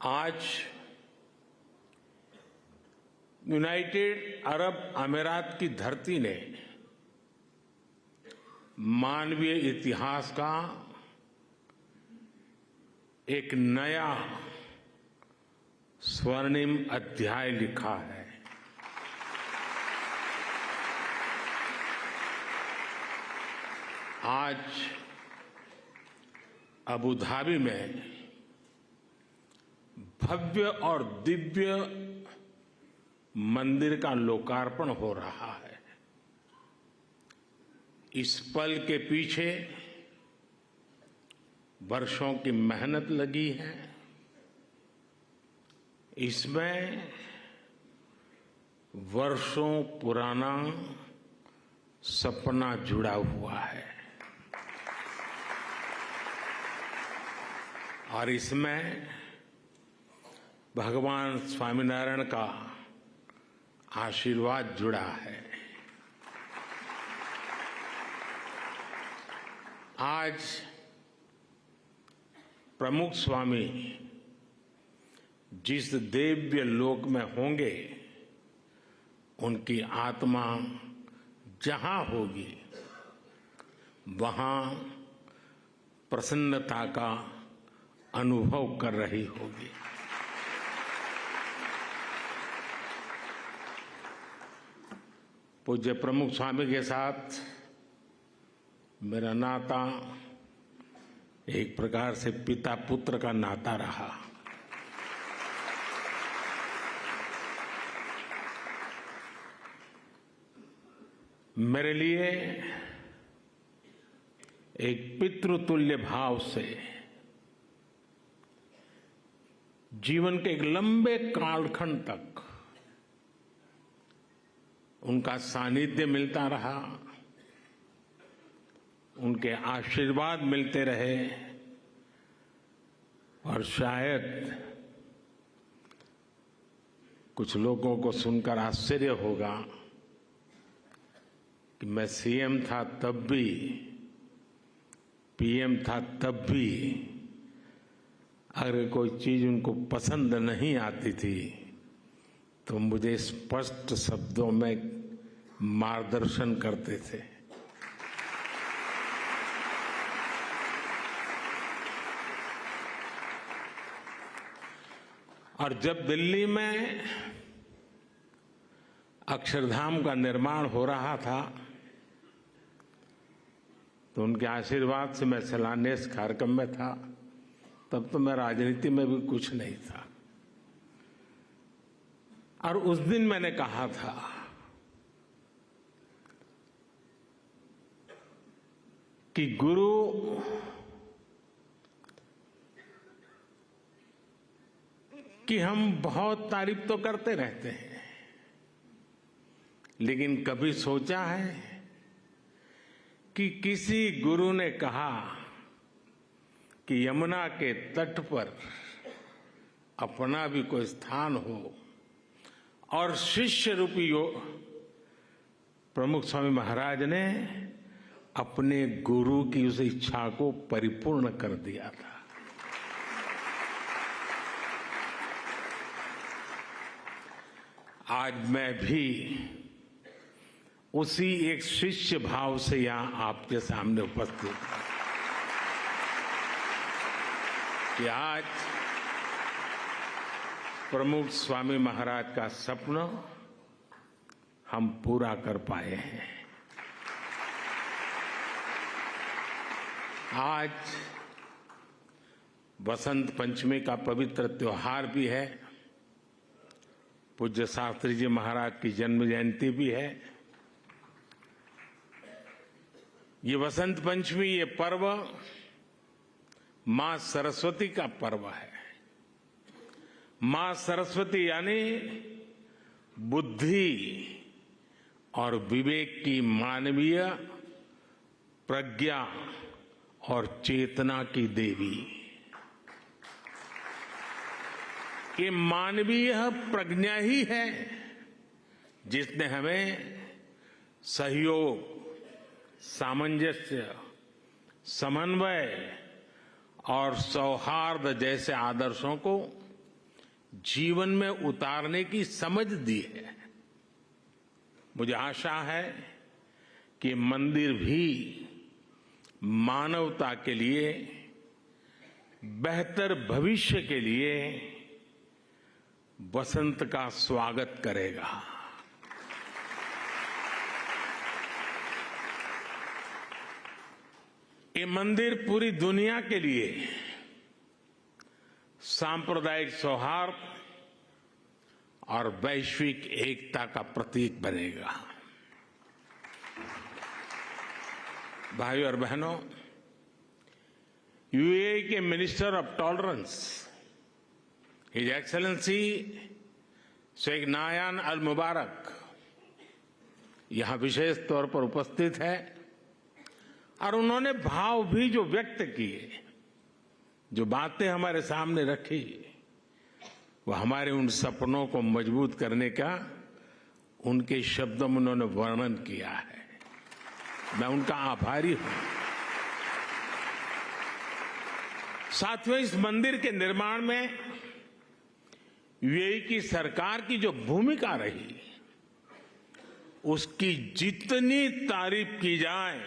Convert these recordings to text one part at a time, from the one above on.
आज United Arab अमीरात की धरती ने मानवीय इतिहास का एक नया स्वर्णिम अध्याय लिखा है। आज अबू धाबी में भव्य और दिव्य मंदिर का लोकार्पण हो रहा है। इस पल के पीछे वर्षों की मेहनत लगी है। इसमें वर्षों पुराना सपना जुड़ा हुआ है और इसमें भगवान स्वामीनारायण का आशीर्वाद जुड़ा है। आज प्रमुख स्वामी जिस दिव्य लोक में होंगे, उनकी आत्मा जहां होगी वहां प्रसन्नता का अनुभव कर रही होगी। पूज्य प्रमुख स्वामी के साथ मेरा नाता एक प्रकार से पिता पुत्र का नाता रहा। मेरे लिए एक पितृतुल्य भाव से जीवन के एक लंबे कालखंड तक उनका सानिध्य मिलता रहा, उनके आशीर्वाद मिलते रहे और शायद कुछ लोगों को सुनकर आश्चर्य होगा कि मैं सीएम था तब भी, पीएम था तब भी अगर कोई चीज उनको पसंद नहीं आती थी तो मुझे स्पष्ट शब्दों में मार्गदर्शन करते थे। और जब दिल्ली में अक्षरधाम का निर्माण हो रहा था तो उनके आशीर्वाद से मैं शिलान्यास कार्यक्रम में था। तब तो मैं राजनीति में भी कुछ नहीं था और उस दिन मैंने कहा था कि गुरु की हम बहुत तारीफ तो करते रहते हैं, लेकिन कभी सोचा है कि किसी गुरु ने कहा कि यमुना के तट पर अपना भी कोई स्थान हो और शिष्य रूपी प्रमुख स्वामी महाराज ने अपने गुरु की उस इच्छा को परिपूर्ण कर दिया था। आज मैं भी उसी एक शिष्य भाव से यहां आपके सामने उपस्थित हूं कि आज प्रमुख स्वामी महाराज का सपना हम पूरा कर पाए हैं। आज बसंत पंचमी का पवित्र त्योहार भी है, पूज्य शास्त्री जी महाराज की जन्म जयंती भी है। ये बसंत पंचमी, ये पर्व मां सरस्वती का पर्व है। मां सरस्वती यानी बुद्धि और विवेक की मानवीय प्रज्ञा और चेतना की देवी। ये मानवीय प्रज्ञा ही है जिसने हमें सहयोग, सामंजस्य, समन्वय और सौहार्द जैसे आदर्शों को जीवन में उतारने की समझ दी है। मुझे आशा है कि मंदिर भी मानवता के लिए, बेहतर भविष्य के लिए वसंत का स्वागत करेगा। ये मंदिर पूरी दुनिया के लिए सांप्रदायिक सौहार्द और वैश्विक एकता का प्रतीक बनेगा। भाइयों और बहनों, यूएई के minister of tolerance his excellency Sheikh Nahyan Al Mubarak यहां विशेष तौर पर उपस्थित है और उन्होंने भाव भी जो व्यक्त किए, जो बातें हमारे सामने रखी, वो हमारे उन सपनों को मजबूत करने का उनके शब्दों में उन्होंने वर्णन किया है। मैं उनका आभारी हूं। साथियों, इस मंदिर के निर्माण में यूएई की सरकार की जो भूमिका रही, उसकी जितनी तारीफ की जाए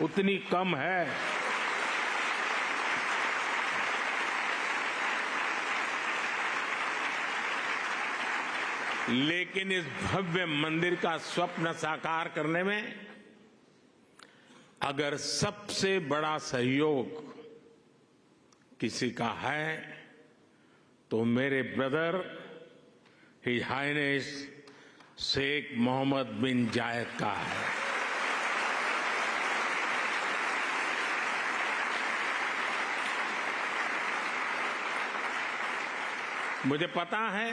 उतनी कम है। लेकिन इस भव्य मंदिर का स्वप्न साकार करने में अगर सबसे बड़ा सहयोग किसी का है तो मेरे brother his highness Sheikh Mohammed bin Zayed का है। मुझे पता है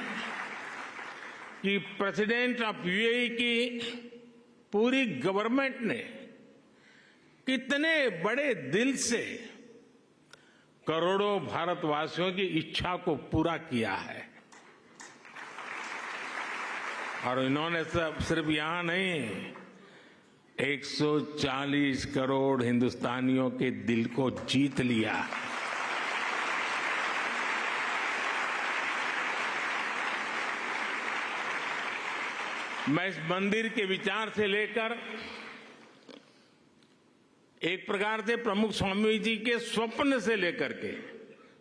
कि प्रेसिडेंट ऑफ यूएई की पूरी गवर्नमेंट ने कितने बड़े दिल से करोड़ों भारतवासियों की इच्छा को पूरा किया है। और इन्होंने सिर्फ यहां नहीं, 140 करोड़ हिंदुस्तानियों के दिल को जीत लिया है। मैं इस मंदिर के विचार से लेकर एक प्रकार से प्रमुख स्वामी जी के स्वप्न से लेकर के,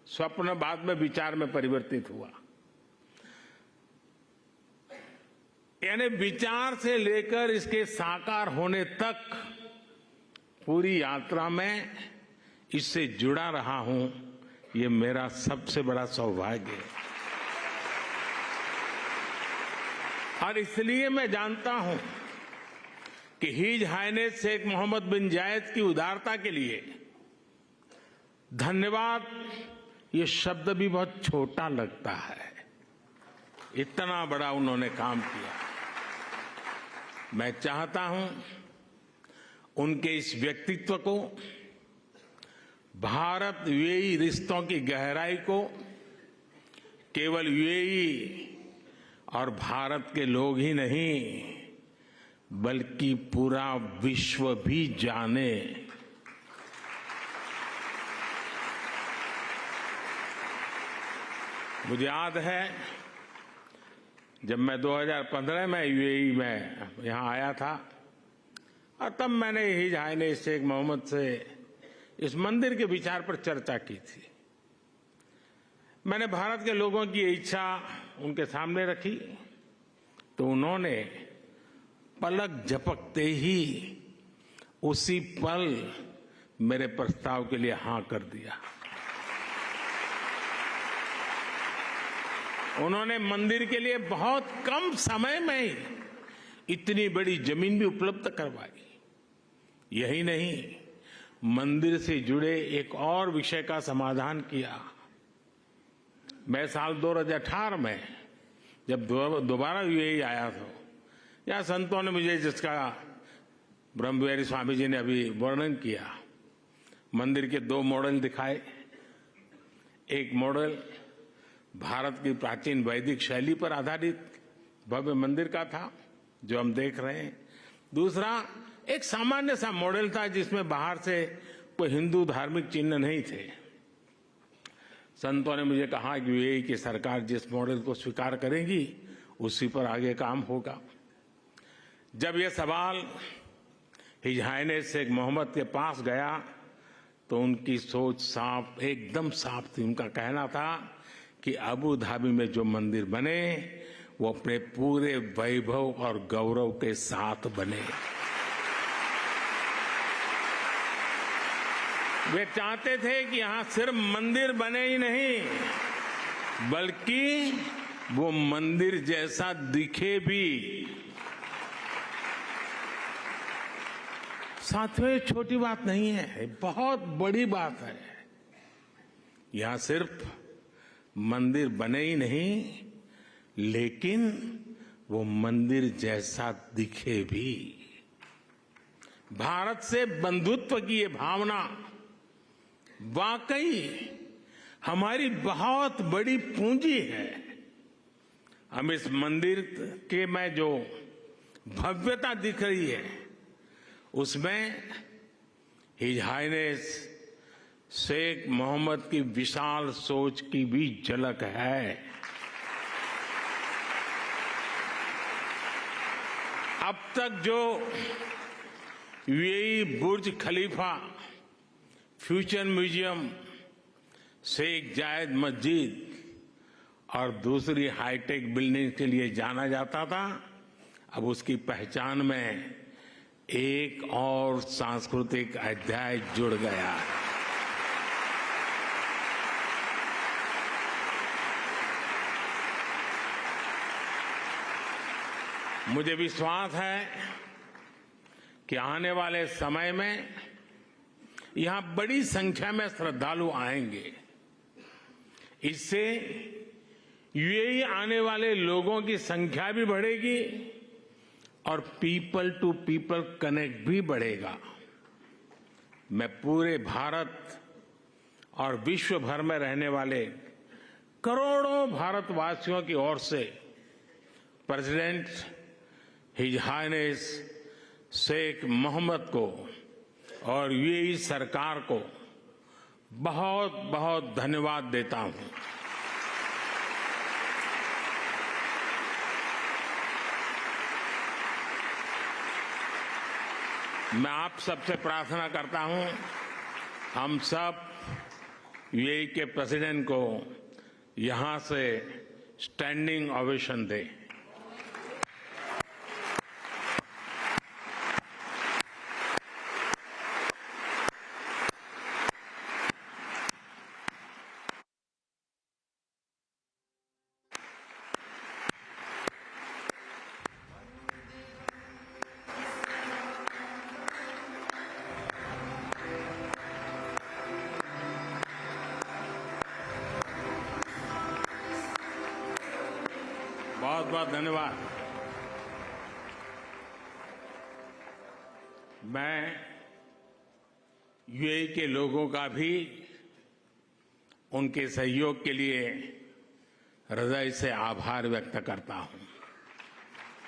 स्वप्न बाद में विचार में परिवर्तित हुआ, यानी विचार से लेकर इसके साकार होने तक पूरी यात्रा में इससे जुड़ा रहा हूं। ये मेरा सबसे बड़ा सौभाग्य है। और इसलिए मैं जानता हूं कि his highness Sheikh Mohammed bin जायद की उदारता के लिए धन्यवाद ये शब्द भी बहुत छोटा लगता है। इतना बड़ा उन्होंने काम किया। मैं चाहता हूं उनके इस व्यक्तित्व को, भारत यूएई रिश्तों की गहराई को केवल यूएई और भारत के लोग ही नहीं बल्कि पूरा विश्व भी जाने। मुझे याद है जब मैं 2015 में यूएई में यहां आया था और तब मैंने हिज हाइनेस शेख मोहम्मद से इस मंदिर के विचार पर चर्चा की थी। मैंने भारत के लोगों की इच्छा उनके सामने रखी तो उन्होंने पलक झपकते ही उसी पल मेरे प्रस्ताव के लिए हां कर दिया। उन्होंने मंदिर के लिए बहुत कम समय में ही इतनी बड़ी जमीन भी उपलब्ध करवाई। यही नहीं, मंदिर से जुड़े एक और विषय का समाधान किया। मैं साल 2018 में जब दोबारा यूएई आया था, या संतों ने मुझे, जिसका ब्रह्मविहारी स्वामी जी ने अभी वर्णन किया, मंदिर के 2 मॉडल दिखाए। एक मॉडल भारत की प्राचीन वैदिक शैली पर आधारित भव्य मंदिर का था जो हम देख रहे हैं। दूसरा एक सामान्य सा मॉडल था जिसमें बाहर से कोई हिंदू धार्मिक चिन्ह नहीं थे। संतों ने मुझे कहा कि यूएई की सरकार जिस मॉडल को स्वीकार करेगी उसी पर आगे काम होगा। जब यह सवाल हिज हाइनेस शेख मोहम्मद के पास गया तो उनकी सोच साफ, एकदम साफ थी। उनका कहना था कि अबू धाबी में जो मंदिर बने वो अपने पूरे वैभव और गौरव के साथ बने। वे चाहते थे कि यहां सिर्फ मंदिर बने ही नहीं, बल्कि वो मंदिर जैसा दिखे भी। साथियों, ये छोटी बात नहीं है, बहुत बड़ी बात है। यहां सिर्फ मंदिर बने ही नहीं, लेकिन वो मंदिर जैसा दिखे भी। भारत से बंधुत्व की ये भावना वाकई हमारी बहुत बड़ी पूंजी है। हम इस मंदिर के में जो भव्यता दिख रही है उसमें हिज हाइनेस शेख मोहम्मद की विशाल सोच की भी झलक है। अब तक जो यूएई बुर्ज खलीफा, फ्यूचर म्यूजियम, शेख जायद मस्जिद और दूसरी हाईटेक बिल्डिंग के लिए जाना जाता था, अब उसकी पहचान में एक और सांस्कृतिक अध्याय जुड़ गया है। मुझे विश्वास है कि आने वाले समय में यहां बड़ी संख्या में श्रद्धालु आएंगे। इससे यूएई आने वाले लोगों की संख्या भी बढ़ेगी और पीपल टू पीपल कनेक्ट भी बढ़ेगा। मैं पूरे भारत और विश्व भर में रहने वाले करोड़ों भारतवासियों की ओर से president his highness Sheikh Mohammed को और यूएई सरकार को बहुत बहुत धन्यवाद देता हूं। मैं आप सबसे प्रार्थना करता हूं, हम सब यूएई के प्रेसिडेंट को यहां से स्टैंडिंग ओवेशन दें। बहुत बहुत धन्यवाद। मैं यूएई के लोगों का भी उनके सहयोग के लिए हृदय से आभार व्यक्त करता हूं।